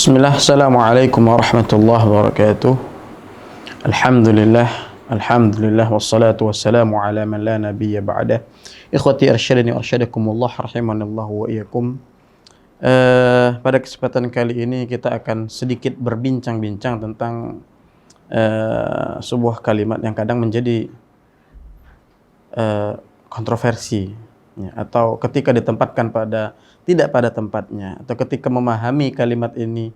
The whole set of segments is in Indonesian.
Bismillah, Assalamualaikum warahmatullahi wabarakatuh. Alhamdulillah, wassalatu wassalamu ala man la nabiyya ba'dah. Ikhwati arsyadani arsyadakumullah, rahimanallahu wa iyyakum. Pada kesempatan kali ini kita akan sedikit berbincang-bincang tentang sebuah kalimat yang kadang menjadi kontroversi, ya, atau ketika ditempatkan tidak pada tempatnya, atau ketika memahami kalimat ini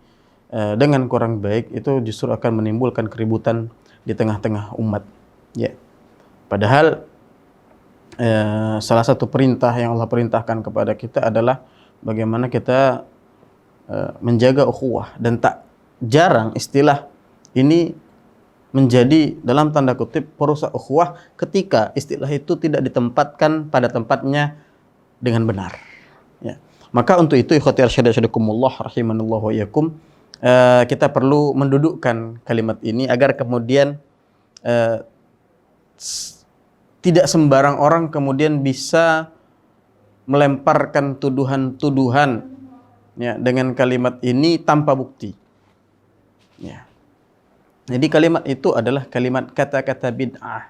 dengan kurang baik, itu justru akan menimbulkan keributan di tengah-tengah umat. Ya. Padahal salah satu perintah yang Allah perintahkan kepada kita adalah bagaimana kita menjaga ukhuwah, dan tak jarang istilah ini menjadi dalam tanda kutip perusak ukhuwah ketika istilah itu tidak ditempatkan pada tempatnya dengan benar. Ya. Maka untuk itu ikhwati arsyadakumullah rahimanallahu wa iyyakum, kita perlu mendudukkan kalimat ini agar kemudian tidak sembarang orang kemudian bisa melemparkan tuduhan-tuduhan, ya, dengan kalimat ini tanpa bukti. Ya. Jadi kalimat itu adalah kalimat kata-kata bid'ah.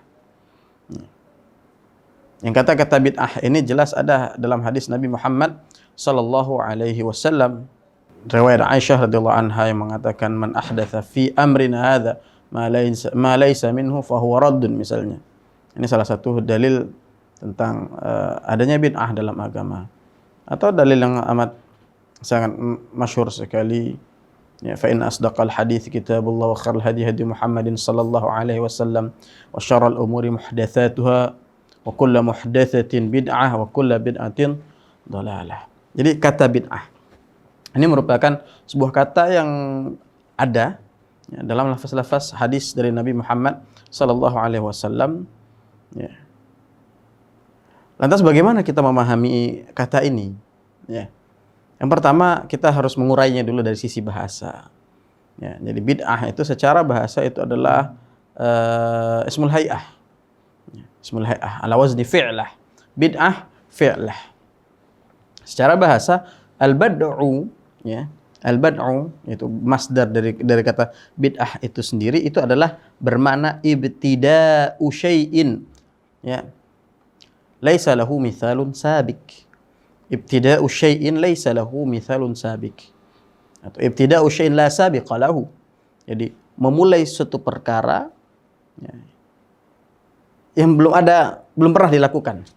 Yang kata-kata bid'ah ini jelas ada dalam hadis Nabi Muhammad sallallahu alaihi wasallam. Riwayat Aisyah radhiyallahu anha yang mengatakan, man ahdatsa fi amrina hadza ma laysa minhu fa huwa raddun, misalnya. Ini salah satu dalil tentang adanya bid'ah dalam agama. Atau dalil yang amat sangat masyhur sekali, ya, fa in asdaqal hadits kitabullah wa khairul hadi hadi Muhammadin sallallahu alaihi wasallam wa syarrul umuri muhdatsatuha wa kullu muhdatsatin bid'ah wa kullu bid'atin dhalalah. Jadi kata bid'ah ini merupakan sebuah kata yang ada, ya, dalam lafaz-lafaz hadis dari Nabi Muhammad sallallahu alaihi wasallam. Ya. Lantas bagaimana kita memahami kata ini? Ya. Yang pertama, kita harus mengurainya dulu dari sisi bahasa. Ya, jadi bid'ah itu secara bahasa itu adalah ismul hay'ah. Ya, ismul hay'ah ala wazni fi'lah. Bid'ah fi'lah. Secara bahasa al-bad'u, ya, al-bad'u itu masdar dari kata bid'ah itu sendiri, itu adalah bermakna ibtida'u syai'in, ya, laisa lahu mithalun sabik. Ibtida'u syai'in laisa lahu mithalun sabik, atau ibtida'u syai'in la sabiqa lahu. Jadi memulai suatu perkara, ya, yang belum pernah dilakukan,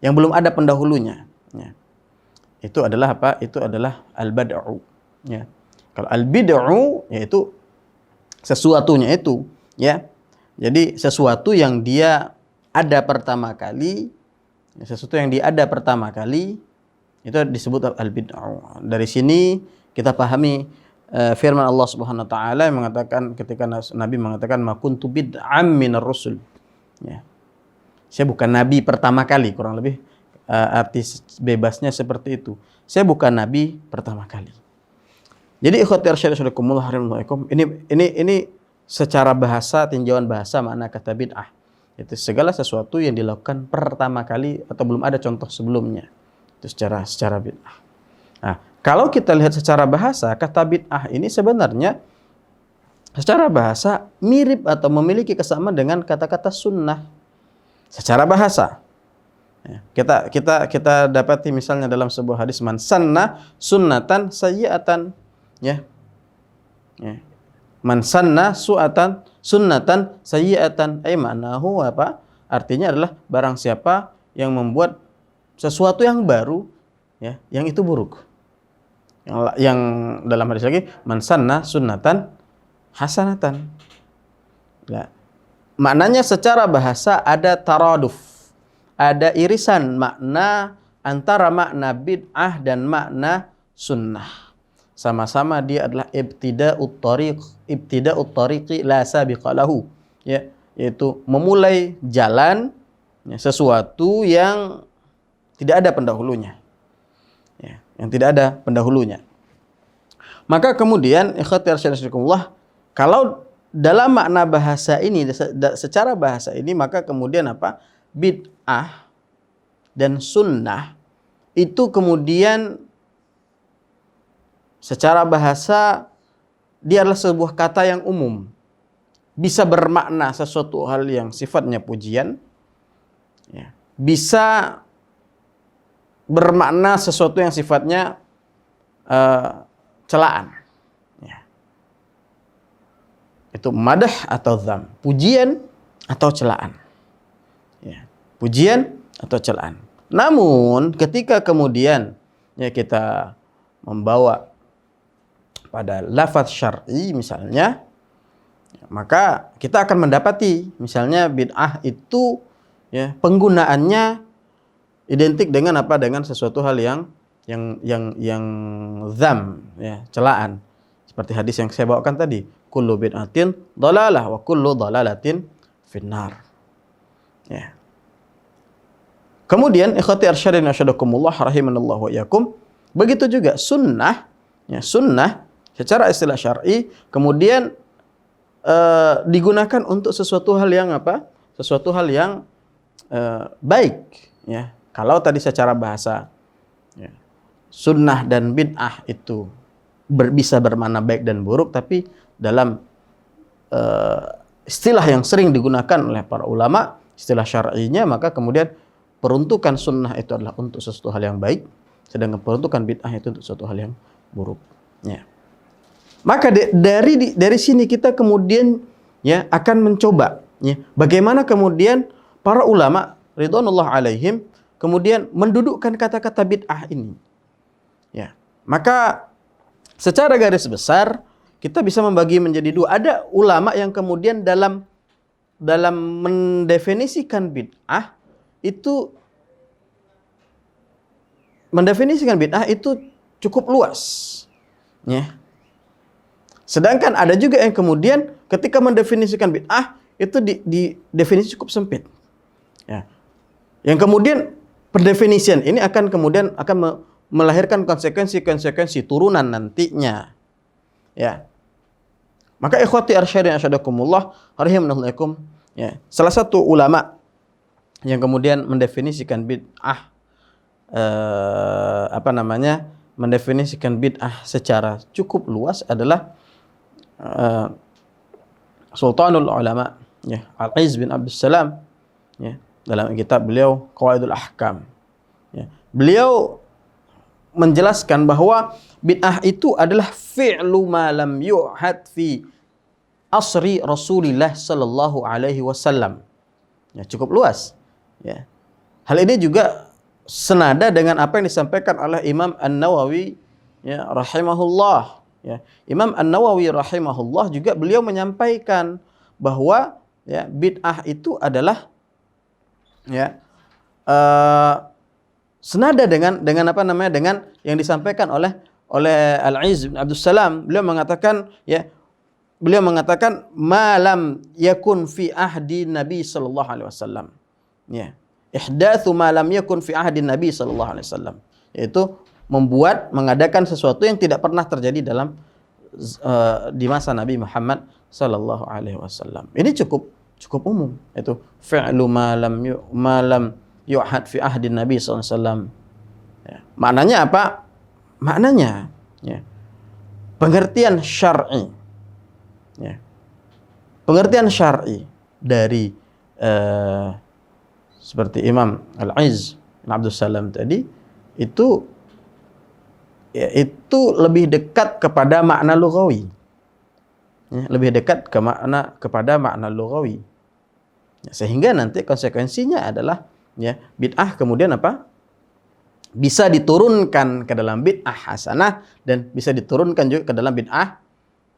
yang belum ada pendahulunya, ya. Itu adalah apa? Itu adalah al-bad'u, ya. Kalau al-bid'u yaitu sesuatunya itu, ya. Jadi sesuatu yang dia ada pertama kali, ya, sesuatu yang dia ada pertama kali itu disebut al-bid'u. Dari sini kita pahami firman Allah Subhanahu wa taala yang mengatakan, ketika Nabi mengatakan ma kuntu bid'am minar rusul. Ya. Saya bukan nabi pertama kali, kurang lebih arti bebasnya seperti itu. Saya bukan nabi pertama kali. Jadi ikhwati arsyadakumullah rahimakumullah, ini secara bahasa, tinjauan bahasa makna kata bid'ah. Itu segala sesuatu yang dilakukan pertama kali atau belum ada contoh sebelumnya. Itu secara bid'ah. Nah, kalau kita lihat secara bahasa, kata bid'ah ini sebenarnya secara bahasa mirip atau memiliki kesamaan dengan kata-kata sunnah secara bahasa. Ya, kita dapati misalnya dalam sebuah hadis, man sanna sunnatan sayyi'atan, ya. Ya. Man sanna sunnatan sayyi'atan, ma'nahu apa? Artinya adalah barang siapa yang membuat sesuatu yang baru, ya, yang itu buruk. Yang dalam hadis lagi, man sanna sunnatan hasanatan. Ya. Maknanya secara bahasa ada taraduf, ada irisan makna antara makna bid'ah dan makna sunnah. Sama-sama dia adalah ibtida'ut tariqi la sabiqa lahu, ya, yaitu memulai jalan, ya, sesuatu yang tidak ada pendahulunya. Ya, yang tidak ada pendahulunya. Maka kemudian ikhwati arsyadakumullah, kalau dalam makna bahasa ini, secara bahasa ini, maka kemudian apa? Bid'ah dan sunnah itu kemudian secara bahasa dia adalah sebuah kata yang umum. Bisa bermakna sesuatu hal yang sifatnya pujian, ya. Bisa bermakna sesuatu yang sifatnya celaan. Ya. Itu madah atau dzam, pujian atau celaan. Ya. Pujian atau celaan. Namun ketika kemudian ya kita membawa pada lafaz syar'i misalnya, maka kita akan mendapati misalnya bid'ah itu ya penggunaannya identik dengan apa? Dengan sesuatu hal yang dzam, ya, celaan. Seperti hadis yang saya bawakan tadi, kullu bid'atin dhalalah wa kullu dhalalatin finnar. Ya. Kemudian ikhwati arsyadin asyadakumullah rahimanallahu wa iyyakum, begitu juga sunnah, ya, sunnah secara istilah syar'i kemudian digunakan untuk sesuatu hal yang apa? Sesuatu hal yang baik, ya. Kalau tadi secara bahasa, ya, sunnah dan bid'ah itu bisa bermakna baik dan buruk, tapi dalam istilah yang sering digunakan oleh para ulama, istilah syar'inya, maka kemudian peruntukan sunnah itu adalah untuk sesuatu hal yang baik, sedangkan peruntukan bid'ah itu untuk sesuatu hal yang buruk. Ya. Maka dari sini kita kemudian ya akan mencoba, ya, bagaimana kemudian para ulama ridwanullah alaihim kemudian mendudukkan kata-kata bid'ah ini. Ya. Maka secara garis besar kita bisa membagi menjadi dua. Ada ulama yang kemudian dalam mendefinisikan bid'ah itu cukup luas, ya. Sedangkan ada juga yang kemudian ketika mendefinisikan bid'ah itu di definisi cukup sempit, ya. Yang kemudian pendefinisian ini akan melahirkan konsekuensi turunan nantinya, ya. Maka ikhwati arsyadin asyadakumullah rahimanallahu, ya, salah satu ulama yang kemudian mendefinisikan bid'ah mendefinisikan bid'ah secara cukup luas adalah Sultanul Ulama, ya, Al-Izz bin Abdus Salam, ya, dalam kitab beliau Qawaidul Ahkam, ya. Beliau menjelaskan bahwa bid'ah itu adalah fi'lu ma lam yu'had fi asri Rasulillah sallallahu alaihi wasallam. Ya, cukup luas, ya. Hal ini juga senada dengan apa yang disampaikan oleh Imam An-Nawawi, ya, rahimahullah, ya. Imam An-Nawawi rahimahullah juga beliau menyampaikan bahwa ya bid'ah itu adalah ya senada dengan yang disampaikan oleh Al-Izz bin Abdus Salam. Beliau mengatakan malam yakun fi ahdi Nabi sallallahu alaihi wasallam. Ya. Ihdatsu ma lam yakun fi ahdi Nabi sallallahu alaihi wasallam. Yaitu mengadakan sesuatu yang tidak pernah terjadi di masa Nabi Muhammad sallallahu alaihi wasallam. Ini cukup umum. Itu fi'lu ma lam yu'had fi ahdi Nabi sallallahu alaihi wasallam. Ya. Maknanya apa? Maknanya, ya, pengertian syar'i. Ya. Pengertian syar'i dari seperti Imam Al-Izz bin Abdus Salam tadi itu lebih dekat kepada makna lughawi. Ya, lebih dekat kepada makna lughawi. Ya, sehingga nanti konsekuensinya adalah ya bid'ah kemudian apa? Bisa diturunkan ke dalam bid'ah hasanah dan bisa diturunkan juga ke dalam bid'ah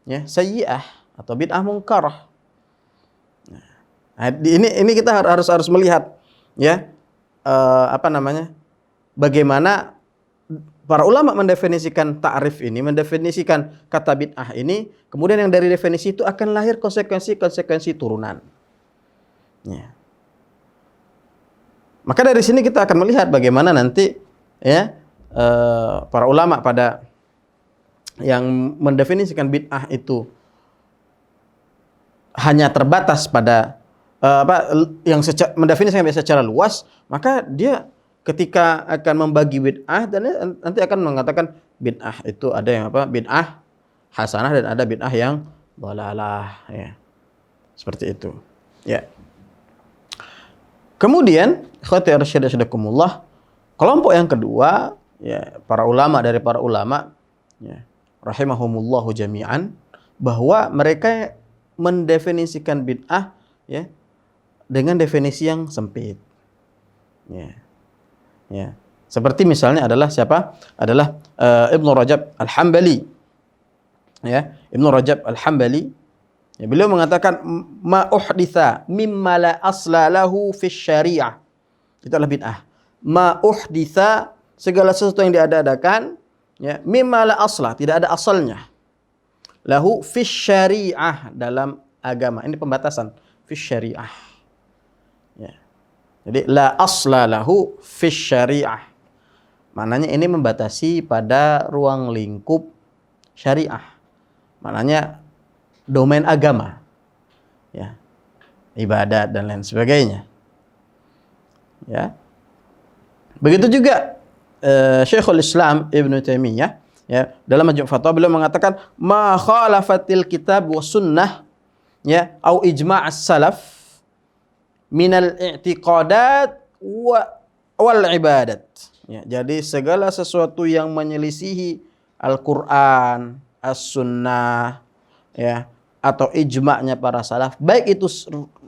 ya sayyi'ah atau bid'ah munkarah. Nah, ini kita harus melihat ya bagaimana para ulama mendefinisikan ta'rif ini, mendefinisikan kata bid'ah ini, kemudian yang dari definisi itu akan lahir konsekuensi turunan. Ya. Maka dari sini kita akan melihat bagaimana nanti ya para ulama pada yang mendefinisikan bid'ah itu hanya terbatas pada mendefinisikan secara luas, maka dia ketika akan membagi bid'ah dan nanti akan mengatakan bid'ah itu ada yang bid'ah hasanah dan ada bid'ah yang dhalalah, ya. Seperti itu. Ya. Kemudian, ikhwati arsyadakumullah, kelompok yang kedua, ya, para ulama ya, rahimahumullahu jami'an, bahwa mereka mendefinisikan bid'ah, ya, dengan definisi yang sempit. Ya. Ya. Seperti misalnya adalah siapa? Adalah Ibnu Rajab Al-Hambali. Ya, Ibnu Rajab Al-Hambali, ya, beliau mengatakan ma uhditsa mimma la asla lahu fi syariah. Itu adalah bid'ah. Ma uhditsa, segala sesuatu yang diada-adakan, ya, mimma la asla, tidak ada asalnya. Lahu fi syariah, dalam agama. Ini pembatasan fi syariah. Ya. Jadi la asla lahu fi syariah. Maknanya ini membatasi pada ruang lingkup syariah. Maknanya domain agama, ya, ibadat dan lain sebagainya, ya. Begitu juga Syekhul Islam Ibnu Taimiyah, ya, dalam Majmu' Fatwa beliau mengatakan ma khalafatil kitab wa sunnah, ya, au ijma' as-salaf minal i'tiqadat wal ibadat. Ya, jadi segala sesuatu yang menyelisihi Al-Qur'an, as-sunnah, ya, atau ijma'nya para salaf, baik itu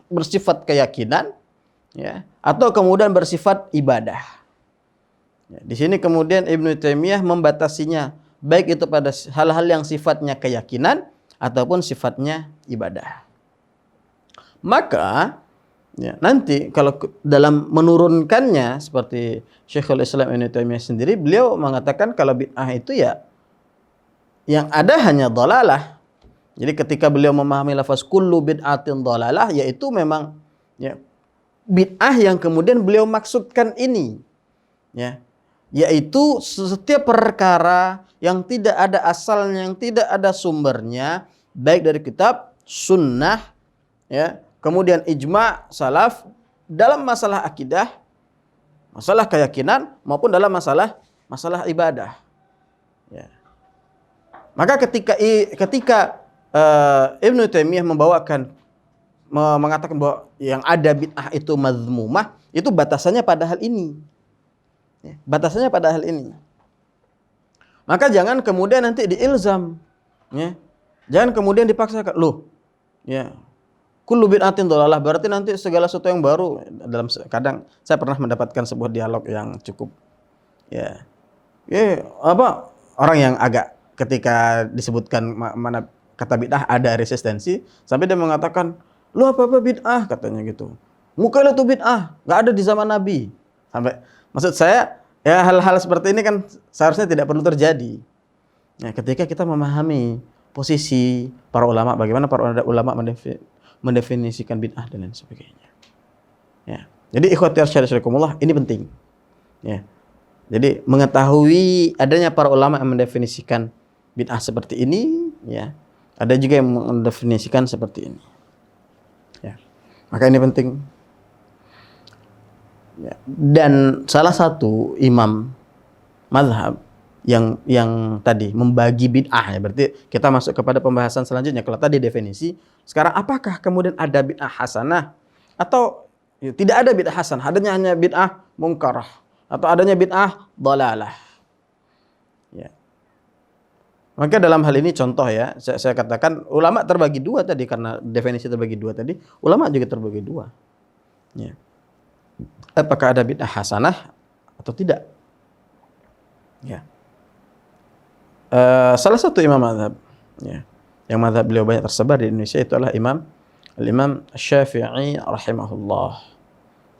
bersifat keyakinan, ya, atau kemudian bersifat ibadah. Ya, di sini kemudian Ibnu Taimiyah membatasinya, baik itu pada hal-hal yang sifatnya keyakinan ataupun sifatnya ibadah. Maka, ya, nanti kalau dalam menurunkannya seperti Syekhul Islam Ibnu Taimiyah sendiri, beliau mengatakan kalau bid'ah itu, ya, yang ada hanya dhalalah. Jadi ketika beliau memahami lafaz kullu bid'atin dhalalah, yaitu memang, ya, bid'ah yang kemudian beliau maksudkan ini, ya, yaitu setiap perkara yang tidak ada asalnya, yang tidak ada sumbernya, baik dari kitab, sunnah, ya, kemudian ijma' salaf dalam masalah akidah, masalah keyakinan, maupun dalam masalah ibadah, ya. Maka ketika Ibnu Taimiyah mengatakan bahwa yang ada bid'ah itu mazmumah, itu batasannya pada hal ini. Ya, batasannya pada hal ini. Maka jangan kemudian nanti diilzam, ya. Jangan kemudian dipaksakan, loh, ya, kullu bid'atin dhalalah, berarti nanti segala sesuatu yang baru. Kadang saya pernah mendapatkan sebuah dialog yang cukup, ya, orang yang agak, ketika disebutkan mana kata bid'ah ada resistensi, sampai dia mengatakan, lu apa bid'ah, katanya gitu. Mukalah itu bid'ah, nggak ada di zaman Nabi. Sampai, maksud saya, ya, hal-hal seperti ini kan seharusnya tidak perlu terjadi. Ya, ketika kita memahami posisi para ulama, bagaimana para ulama mendefinisikan bid'ah dan lain sebagainya. Ya. Jadi ikhwati arsyadakumullah, ini penting. Ya. Jadi mengetahui adanya para ulama yang mendefinisikan bid'ah seperti ini, ya. Ada juga yang mendefinisikan seperti ini. Ya. Maka ini penting. Ya. Dan salah satu imam mazhab yang tadi membagi bid'ah, ya, berarti kita masuk kepada pembahasan selanjutnya. Kalau tadi definisi, sekarang apakah kemudian ada bid'ah hasanah atau, ya, tidak ada bid'ah hasanah, adanya hanya bid'ah mungkarah atau adanya bid'ah dhalalah. Ya. Maka dalam hal ini contoh, ya, saya katakan ulama terbagi dua tadi, karena definisi terbagi dua tadi, ulama juga terbagi dua. Ya. Apakah ada bid'ah hasanah atau tidak? Ya. Salah satu imam mazhab, ya, yang mazhab beliau banyak tersebar di Indonesia, itu adalah Al-Imam Syafi'i rahimahullah.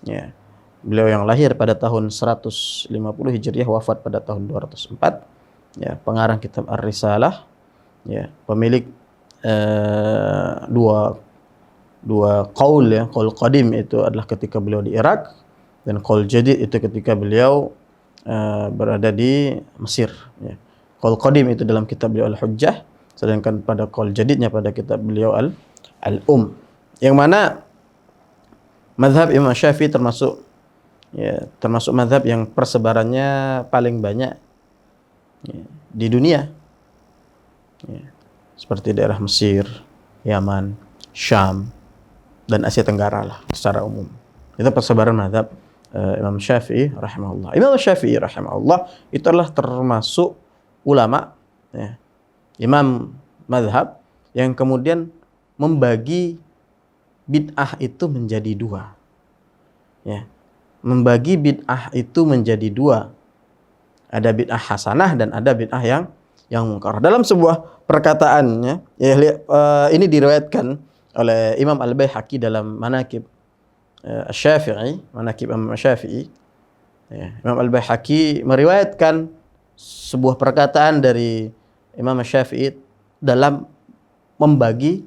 Ya. Beliau yang lahir pada tahun 150 Hijriah, wafat pada tahun 204. Ya, pengarang kitab Ar-Risalah, ya, pemilik dua qaul, ya. Qaul qadim itu adalah ketika beliau di Irak, dan qaul jadid itu ketika beliau berada di Mesir, ya. Qaul qadim itu dalam kitab beliau Al-Hujjah, sedangkan pada qaul jadidnya pada kitab beliau Al-Um, yang mana mazhab Imam Syafi'i termasuk mazhab yang persebarannya paling banyak, ya, di dunia. Ya. seperti daerah Mesir, Yaman, Syam, dan Asia Tenggara lah secara umum. Itu persebaran mazhab Imam Syafi'i rahimahullah. Imam Syafi'i rahimahullah itu adalah termasuk ulama, ya, imam mazhab yang kemudian membagi bid'ah itu menjadi dua. Ya. Membagi bid'ah itu menjadi dua. Ada bid'ah hasanah dan ada bid'ah yang mungkar. Dalam sebuah perkataannya, ya, ini diriwayatkan oleh Imam Al-Baihaqi dalam Manaqib Asy-Syafi'i, Manaqib Imam Syafi'i. Ya, Imam Al-Baihaqi meriwayatkan sebuah perkataan dari Imam Syafi'i dalam membagi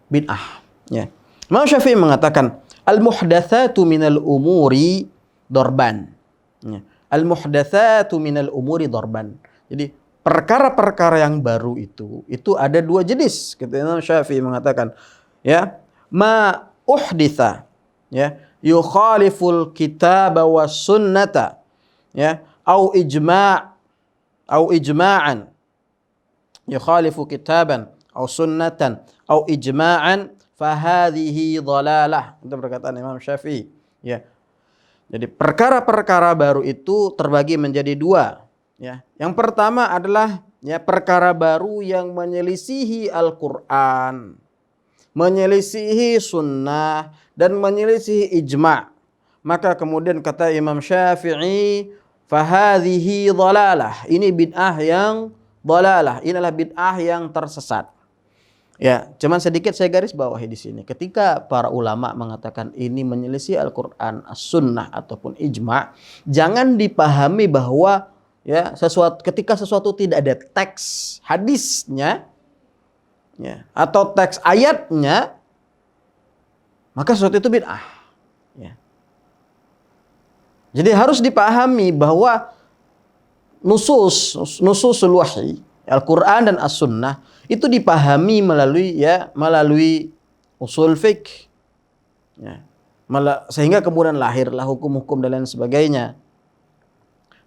bid'ah. Ya. Imam Syafi'i mengatakan, al-muhdatsatu minal umuri dorban. Ya. Al-muhdatsatu minal umuri dorban. Jadi perkara-perkara yang baru itu ada dua jenis. Kata Imam Syafi'i mengatakan, ya, ma uhditsa, ya, yukhaliful kitaba was sunnata, ya, au ijma'an, yukhalifu kitaban au sunnatan au ijma'an fahadhihi dhalalah. Itu perkataan Imam Syafi'i, ya. Jadi perkara-perkara baru itu terbagi menjadi dua, ya. Yang pertama adalah, ya, perkara baru yang menyelisihi Al-Qur'an, menyelisihi sunnah, dan menyelisihi ijma'. Maka kemudian kata Imam Syafi'i, fahadhihi dhalalah. Ini bid'ah yang dhalalah. Inilah bid'ah yang tersesat. Ya, cuman sedikit saya garis bawahi di sini. Ketika para ulama mengatakan ini menyelisih Al-Qur'an, As-Sunnah ataupun ijma', jangan dipahami bahwa, ya, ketika sesuatu tidak ada teks hadisnya, ya, atau teks ayatnya, maka sesuatu itu bid'ah. Ya. Jadi harus dipahami bahwa nususul wahyi, Al-Qur'an dan As-Sunnah itu dipahami melalui usul fiqh, ya, sehingga kemudian lahirlah hukum-hukum dan lain sebagainya.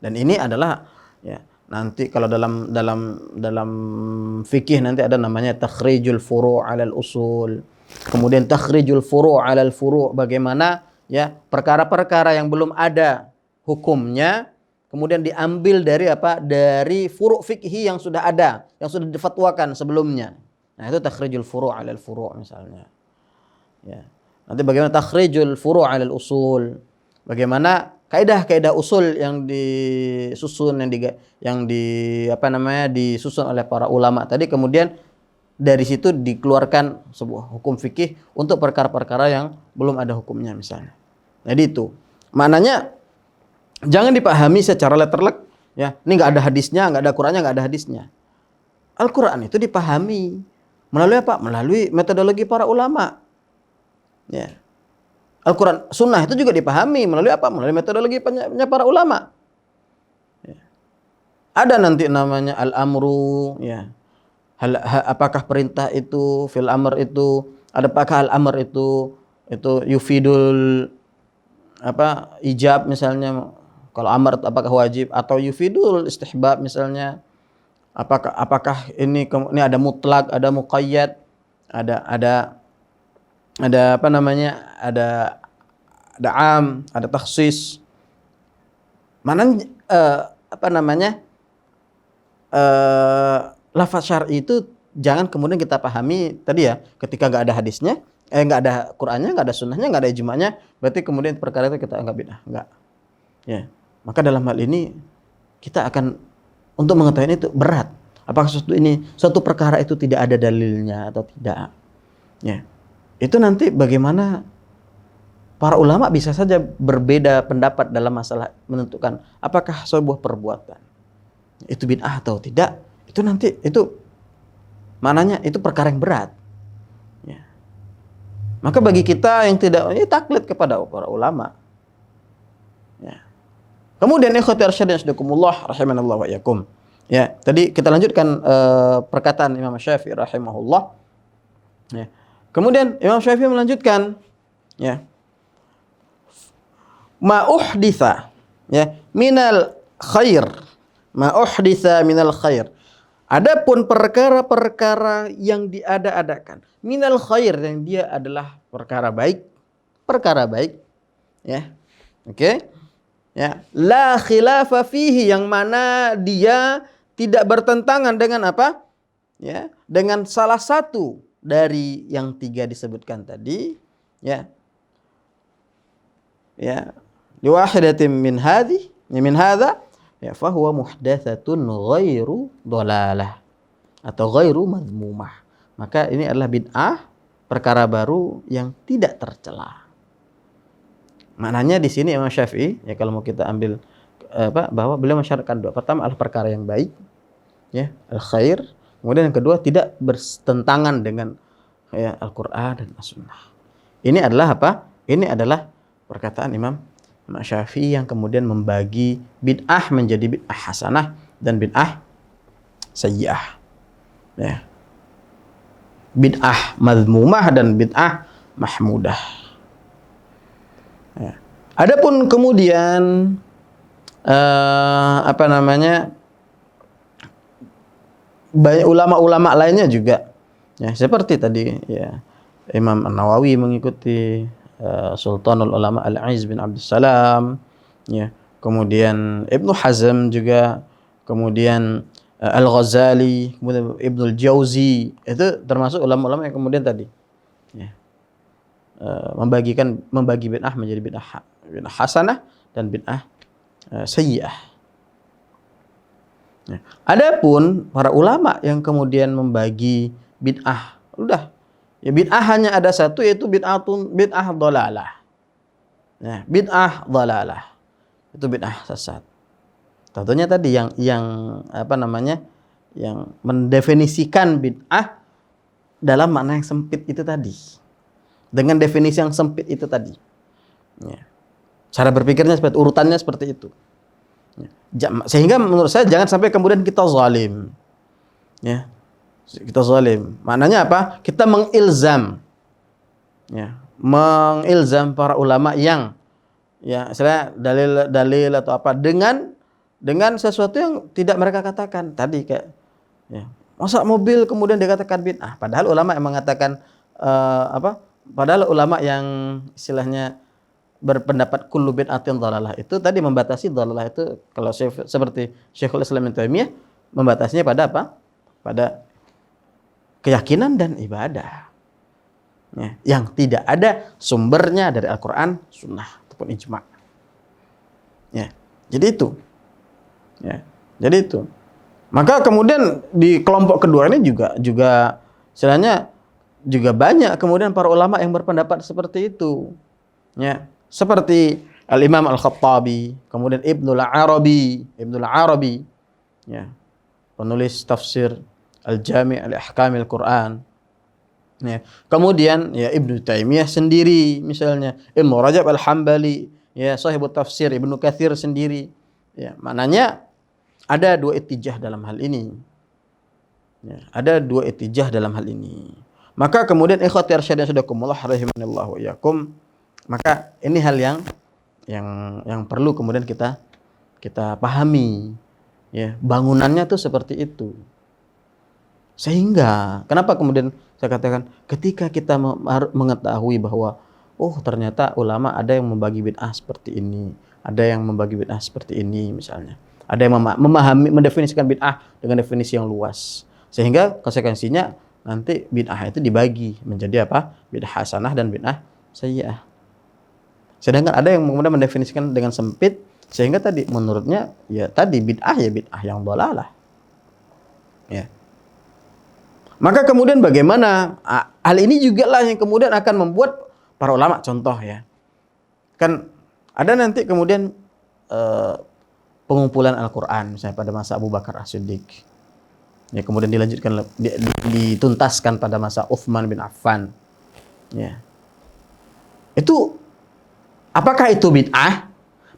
Dan ini adalah, ya, nanti kalau dalam fikih nanti ada namanya takhrijul furu' 'alal usul, kemudian takhrijul furu' 'alal furu', bagaimana, ya, perkara-perkara yang belum ada hukumnya kemudian diambil dari furu' fikhi yang sudah ada, yang sudah difatwakan sebelumnya. Nah, itu takhrijul furu' 'alal furu' misalnya. Ya. Nanti bagaimana takhrijul furu' 'alal usul? Bagaimana kaidah-kaidah usul yang disusun disusun oleh para ulama tadi, kemudian dari situ dikeluarkan sebuah hukum fikih untuk perkara-perkara yang belum ada hukumnya misalnya. Jadi itu maknanya. Jangan dipahami secara letterlek, ya. Ini nggak ada hadisnya, nggak ada Qur'annya, nggak ada hadisnya. Al-Qur'an itu dipahami melalui apa? Melalui metodologi para ulama. Ya. Al-Qur'an, sunnah itu juga dipahami melalui apa? Melalui metodologi para ulama. Ya. Ada nanti namanya al-amru, ya. Apakah perintah itu, fil amr itu, apakah al-amr itu yufidul ijab misalnya. Kalau amar apakah wajib atau yufidul istihbab misalnya. Apakah ini ada mutlak, ada muqayyad, ada am, ada takhsis. Mana lafaz syar'i itu jangan kemudian kita pahami tadi, ya, ketika nggak ada hadisnya, nggak ada Qur'annya, nggak ada sunnahnya, nggak ada ijma'nya, berarti kemudian perkara itu kita anggap bid'ah. Enggak. Ya. Maka dalam hal ini kita akan untuk mengetahui itu berat. Apakah suatu perkara itu tidak ada dalilnya atau tidak? Ya. Itu nanti bagaimana para ulama bisa saja berbeda pendapat dalam masalah menentukan apakah sebuah perbuatan itu bid'ah atau tidak. Itu nanti maknanya itu perkara yang berat. Ya. Maka bagi kita yang tidak, taklid kepada para ulama. Ya. Kemudian ikhwati arsyadin asdakumullah rahimanallah wa iyyakum. Ya, tadi kita lanjutkan perkataan Imam Syafi'i rahimahullah. Ya. Kemudian Imam Syafi'i melanjutkan, ya, ma uhditsa, ya, minal khair. Ma uhditsa minal khair. Adapun perkara-perkara yang diada-adakan minal khair, yang dia adalah perkara baik, ya. Oke? Ya, la khilafa fihi, yang mana dia tidak bertentangan dengan apa? Ya, dengan salah satu dari yang 3 disebutkan tadi, ya. Ya, liwahidatin min hadza, ya fahuwa muhdatsatun ghairu dhalalah atau ghairu madmumah. Maka ini adalah bid'ah, perkara baru yang tidak tercela. Maknanya di sini Imam Syafi'i, ya kalau mau kita ambil bahwa beliau mensyaratkan 2. Pertama adalah perkara yang baik, ya, al-khair. Kemudian yang kedua tidak bertentangan dengan ya Al-Qur'an dan As-Sunnah. Ini adalah apa? Ini adalah perkataan Imam Syafi'i yang kemudian membagi bid'ah menjadi bid'ah hasanah dan bid'ah sayyi'ah. Ya. Bid'ah madhmumah dan bid'ah mahmudah. Ya. Adapun kemudian banyak ulama-ulama lainnya juga, ya, seperti tadi ya Imam An-Nawawi mengikuti Sultanul Ulama Al-Aiz bin Abdussalam, ya. Kemudian Ibnu Hazm juga, kemudian Al-Ghazali, kemudian Ibnul Jauzi, itu termasuk ulama-ulama yang kemudian tadi, ya, membagi bid'ah menjadi bid'ah hasanah dan bid'ah sayyi'ah. Ya. Adapun para ulama yang kemudian membagi bid'ah, udah, ya bid'ah hanya ada satu, yaitu bid'ah dhalalah. Nah, bid'ah dhalalah itu bid'ah sesat. Tentunya tadi yang yang mendefinisikan bid'ah dalam makna yang sempit itu tadi. Dengan definisi yang sempit itu tadi. Ya. Cara berpikirnya seperti urutannya seperti itu. Ya. Sehingga menurut saya jangan sampai kemudian kita zalim. Ya. Kita zalim. Maknanya apa? Kita mengilzam. Ya, mengilzam para ulama yang ya istilahnya dalil atau apa dengan sesuatu yang tidak mereka katakan tadi, kayak ya, masa mobil kemudian dikatakan bid'ah, padahal ulama yang mengatakan padahal ulama yang istilahnya berpendapat kullu bid'atin dhalalah itu tadi membatasi dhalalah itu, kalau seperti Syekhul Islam Ibnu Taimiyah membatasinya pada apa? Pada keyakinan dan ibadah. Ya, yang tidak ada sumbernya dari Al-Qur'an, Sunnah ataupun ijma'. Ya, jadi itu. Ya, jadi itu. Maka kemudian di kelompok kedua ini juga istilahnya juga banyak kemudian para ulama yang berpendapat seperti itu. Ya, seperti Al-Imam Al-Khattabi, kemudian Ibnul Arabi, ya, penulis tafsir Al-Jami' Al-Ahkamil Quran. Ya. Kemudian ya Ibnu Taimiyah sendiri, misalnya Ibnu Rajab Al-Hambali, ya sahibut tafsir Ibnu Katsir sendiri. Ya, maknanya ada 2 ittijah dalam hal ini. Ya, ada 2 ittijah dalam hal ini. Maka kemudian ikhwati arsyad sadakumullah rahimanallahu wa iyyakum, maka ini hal yang perlu kemudian kita pahami. Ya, bangunannya tuh seperti itu. Sehingga kenapa kemudian saya katakan ketika kita mengetahui bahwa oh ternyata ulama ada yang membagi bid'ah seperti ini, ada yang membagi bid'ah seperti ini misalnya. Ada yang memahami mendefinisikan bid'ah dengan definisi yang luas. Sehingga konsekuensinya nanti bid'ah itu dibagi menjadi apa? Bid'ah hasanah dan bid'ah sayyi'ah. Sedangkan ada yang kemudian mendefinisikan dengan sempit sehingga tadi menurutnya ya tadi bid'ah yang dhalalah. Ya. Maka kemudian bagaimana? Hal ini juga lah yang kemudian akan membuat para ulama, contoh ya. Kan ada nanti kemudian pengumpulan Al-Quran misalnya pada masa Abu Bakar As-Siddiq. Ya, kemudian dilanjutkan dituntaskan pada masa Utsman bin Affan. Ya. Itu apakah itu bid'ah?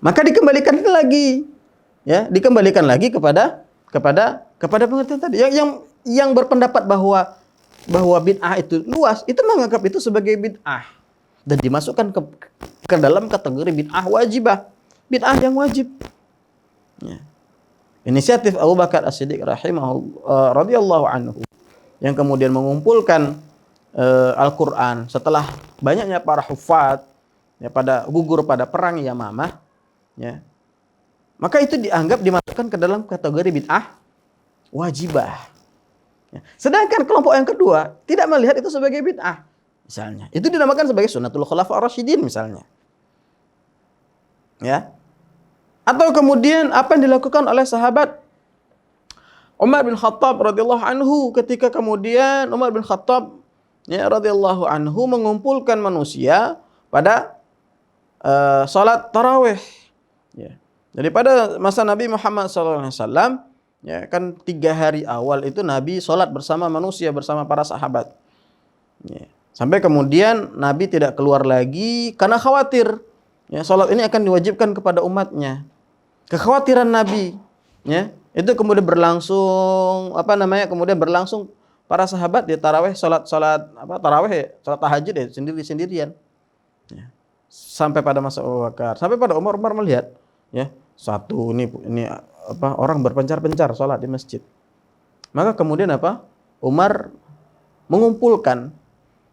Maka dikembalikan lagi. Ya, dikembalikan lagi kepada pengertian tadi. Yang berpendapat bahwa bid'ah itu luas, itu menganggap itu sebagai bid'ah dan dimasukkan ke dalam kategori bid'ah wajibah, bid'ah yang wajib. Ya. Inisiatif Abu Bakar As-Siddiq radhiyallahu anhu yang kemudian mengumpulkan Al-Qur'an setelah banyaknya para hufaz ya pada gugur pada perang Yamamah ya. Maka itu dimasukkan ke dalam kategori bid'ah wajibah. Ya. Sedangkan kelompok yang kedua tidak melihat itu sebagai bid'ah. Misalnya, itu dinamakan sebagai sunnatul khulafa ar-rasyidin misalnya. Ya. Atau kemudian apa yang dilakukan oleh sahabat Umar bin Khattab radhiyallahu anhu ketika kemudian Umar bin Khattab ya radhiyallahu anhu mengumpulkan manusia pada salat tarawih. Ya. Jadi pada masa Nabi Muhammad SAW ya kan 3 hari awal itu Nabi salat bersama manusia bersama para sahabat. Ya. Sampai kemudian Nabi tidak keluar lagi karena khawatir ya salat ini akan diwajibkan kepada umatnya. Kekhawatiran Nabi ya itu kemudian berlangsung kemudian berlangsung para sahabat di tarawih salat tarawih salat tahajud ya sendirian ya. Sampai pada masa Abu Bakar, sampai pada Umar melihat ya satu ini orang berpencar-pencar salat di masjid. Maka kemudian Umar mengumpulkan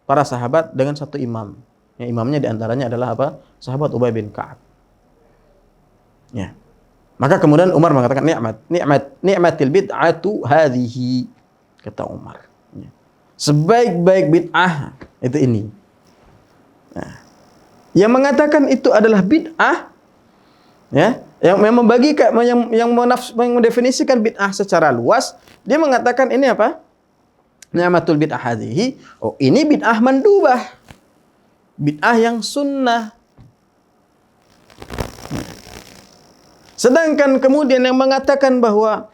para sahabat dengan satu imam. Ya, imamnya diantaranya adalah sahabat Ubay bin Ka'ab. Ya. Maka kemudian Umar mengatakan ni'matil bid'atu hadhihi, kata Umar. Ya. Sebaik-baik bid'ah itu ini. Nah, yang mengatakan itu adalah bid'ah, ya, yang mendefinisikan bid'ah secara luas, dia mengatakan ini apa? Ni'matul bid'ah hadhihi. Oh, ini bid'ah mandubah. Bid'ah yang sunnah. Sedangkan kemudian yang mengatakan bahwa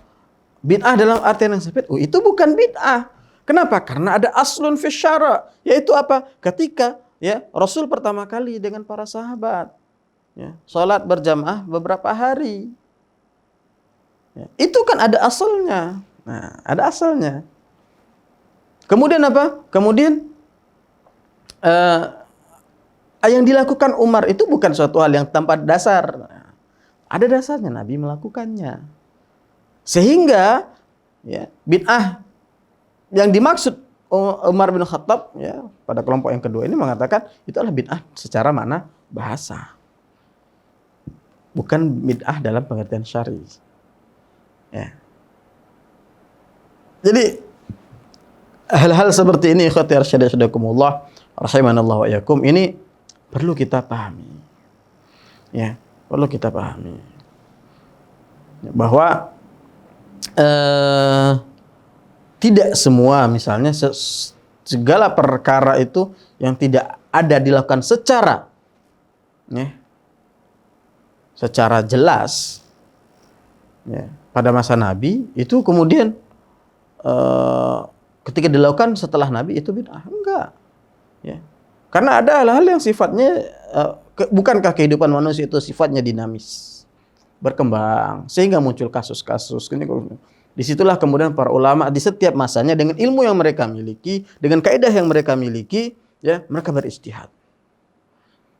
bid'ah dalam artian yang sempit, itu bukan bid'ah. Kenapa? Karena ada aslun fi syara, yaitu apa? Ketika ya Rasul pertama kali dengan para sahabat ya, salat berjamaah beberapa hari. Ya, itu kan ada asalnya. Nah, ada asalnya. Kemudian apa? Kemudian yang dilakukan Umar itu bukan suatu hal yang tanpa dasar. Ada dasarnya, Nabi melakukannya. Sehingga ya, bid'ah yang dimaksud Umar bin Khattab ya, pada kelompok yang kedua ini mengatakan itu adalah bid'ah secara makna bahasa. Bukan bid'ah dalam pengertian syar'i. Ya. Jadi hal-hal seperti ini ikhwati arsyadakumullah rahimanallahu wa iyyakum, ini perlu kita pahami. Ya. Perlu kita pahami bahwa tidak semua misalnya segala perkara itu yang tidak ada dilakukan secara jelas ya, pada masa Nabi itu kemudian ketika dilakukan setelah Nabi itu bid'ah. Enggak ya. Karena ada hal-hal yang sifatnya bukankah kehidupan manusia itu sifatnya dinamis, berkembang, sehingga muncul kasus-kasus. Disitulah kemudian para ulama di setiap masanya dengan ilmu yang mereka miliki, dengan kaidah yang mereka miliki, ya mereka beristihad.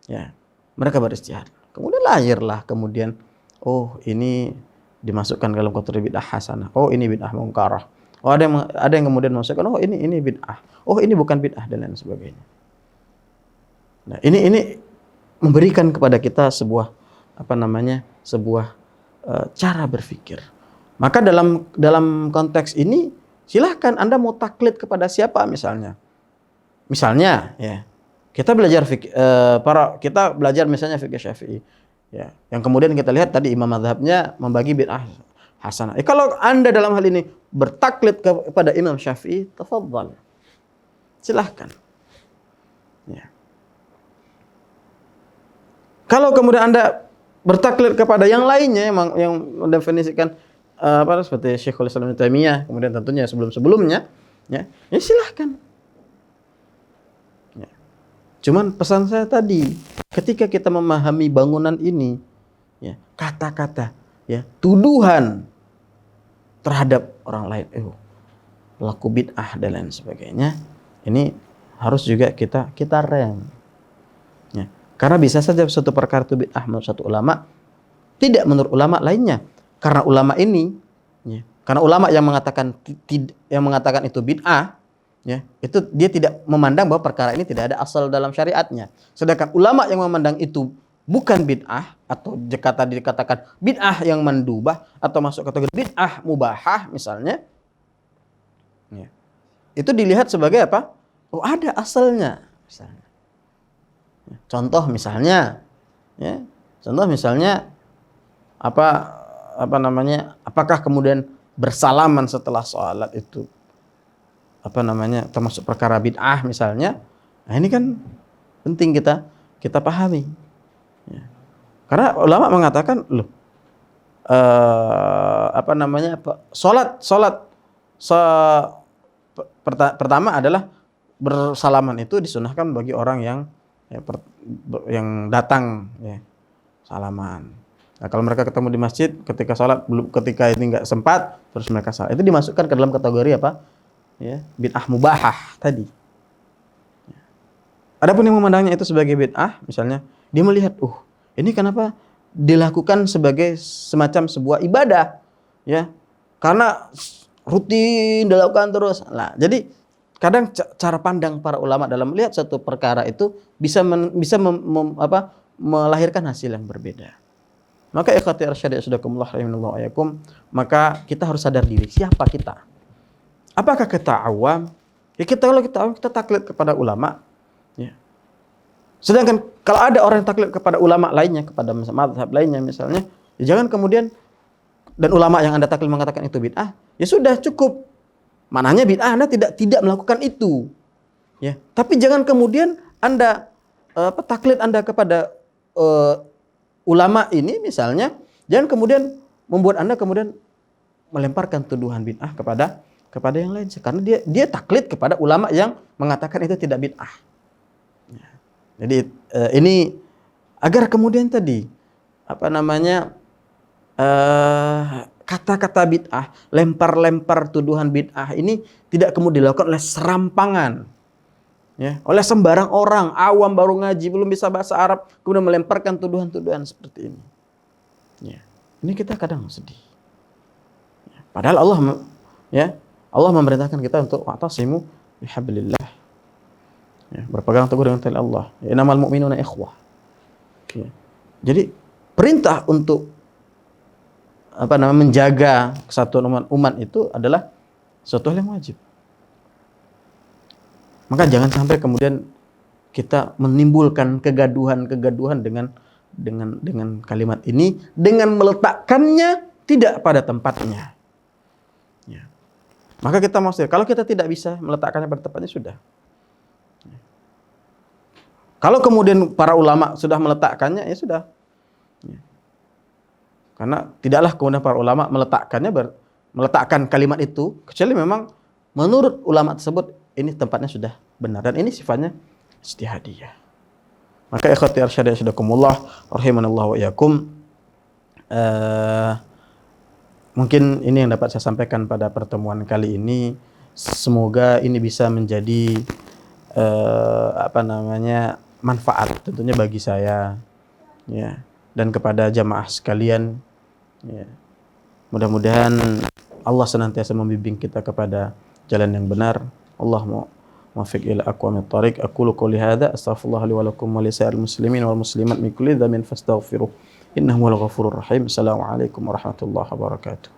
Ya, mereka beristihad. Kemudian lahirlah kemudian, oh ini dimasukkan dalam kategori bid'ah hasanah. Oh ini bid'ah mungkarah. Oh ada yang kemudian masukkan, oh ini bid'ah. Oh ini bukan bid'ah dan lain sebagainya. Nah, ini memberikan kepada kita sebuah cara berpikir. Maka dalam konteks ini silahkan Anda mau taklid kepada siapa misalnya. Misalnya ya, kita belajar misalnya fikih Syafi'i. Ya, yang kemudian kita lihat tadi imam mazhabnya membagi bid'ah hasanah. Kalau Anda dalam hal ini bertaklid kepada Imam Syafi'i, tafadhal. Silahkan. Ya. Kalau kemudian Anda bertaklid kepada yang lainnya yang mendefinisikan seperti Syekhul Islam Ibnu Taimiyah, kemudian tentunya sebelumnya, ya silahkan. Ya. Cuman pesan saya tadi, ketika kita memahami bangunan ini, ya kata-kata, ya tuduhan terhadap orang lain, pelaku bid'ah dan lain sebagainya, ini harus juga kita rem. Ya. Karena bisa saja suatu perkara itu bid'ah menurut satu ulama, tidak menurut ulama lainnya. Karena ulama ini Ya. Karena ulama yang mengatakan itu bid'ah, ya, itu dia tidak memandang bahwa perkara ini tidak ada asal dalam syariatnya. Sedangkan ulama yang memandang itu bukan bid'ah, atau jika tadi dikatakan bid'ah yang mandubah atau masuk kategori bid'ah mubahah misalnya, ya, itu dilihat sebagai apa? Oh, ada asalnya misalnya. Contoh misalnya, ya, contoh misalnya apa namanya? Apakah kemudian bersalaman setelah sholat itu termasuk perkara bid'ah misalnya? Nah, ini kan penting kita pahami. Ya. Karena ulama mengatakan loh, sholat pertama adalah bersalaman itu disunahkan bagi orang yang datang, ya, salaman. Nah, kalau mereka ketemu di masjid ketika sholat, ketika ini nggak sempat, terus mereka salat, itu dimasukkan ke dalam kategori apa? Ya, bid'ah mubahah tadi. Adapun yang memandangnya itu sebagai bid'ah, misalnya dia melihat, ini kenapa dilakukan sebagai semacam sebuah ibadah, ya, karena rutin dilakukan terus. Nah, jadi kadang cara pandang para ulama dalam melihat satu perkara itu bisa melahirkan hasil yang berbeda. Maka ikhwati arsyadi sadakumullah rahimanallahu wa iyyakum, maka kita harus sadar diri, siapa kita? Apakah kita awam? Ya, kalau kita awam, kita taklid kepada ulama, ya. Sedangkan kalau ada orang yang taklid kepada ulama lainnya, kepada mazhab lainnya misalnya, ya jangan kemudian, dan ulama yang Anda taklid mengatakan itu bid'ah, ya sudah cukup. Mananya bid'ah, Anda tidak melakukan itu. Ya, tapi jangan kemudian Anda taklid Anda kepada ulama ini misalnya, jangan kemudian membuat Anda kemudian melemparkan tuduhan bid'ah kepada yang lain, karena dia taklid kepada ulama yang mengatakan itu tidak bid'ah. Ya. Jadi ini agar kemudian tadi kata-kata bid'ah, lempar-lempar tuduhan bid'ah ini tidak kemudian dilakukan oleh serampangan, ya, oleh sembarang orang awam baru ngaji, belum bisa bahasa Arab, kemudian melemparkan tuduhan-tuduhan seperti ini. Ya. Ini kita kadang sedih. Ya. Padahal Allah memerintahkan kita untuk wa'tasimu bihablillah. Ya, berpegang teguh dengan tali Allah. Innamal mu'minuna ikhwah. Ya. Jadi perintah untuk menjaga kesatuan umat itu adalah suatu hal yang wajib. Maka jangan sampai kemudian kita menimbulkan kegaduhan dengan kalimat ini, dengan meletakkannya tidak pada tempatnya. Ya. Maka kita maksudnya, kalau kita tidak bisa meletakkannya pada tempatnya, sudah. Ya. Kalau kemudian para ulama sudah meletakkannya, ya sudah. Ya. Karena tidaklah kemudian para ulama meletakkan kalimat itu, kecuali memang menurut ulama tersebut ini tempatnya sudah benar, dan ini sifatnya ijtihadiyah. Maka ikhwati arsyadi sadakumullah rahimanallahu wa iyyakum, mungkin ini yang dapat saya sampaikan pada pertemuan kali ini. Semoga ini bisa menjadi manfaat tentunya bagi saya, ya, dan kepada jamaah sekalian, ya. Mudah-mudahan Allah senantiasa membimbing kita kepada jalan yang benar. Allahumma muwaffiq ila aqwamit thariq. Aqulu qouli hadza astaghfirullah li wa lakum wa li sa'iril muslimin wal muslimat min kulli dhanbin fastaghfiruh innahu huwal ghafurur rahim. Assalamualaikum warahmatullahi wabarakatuh.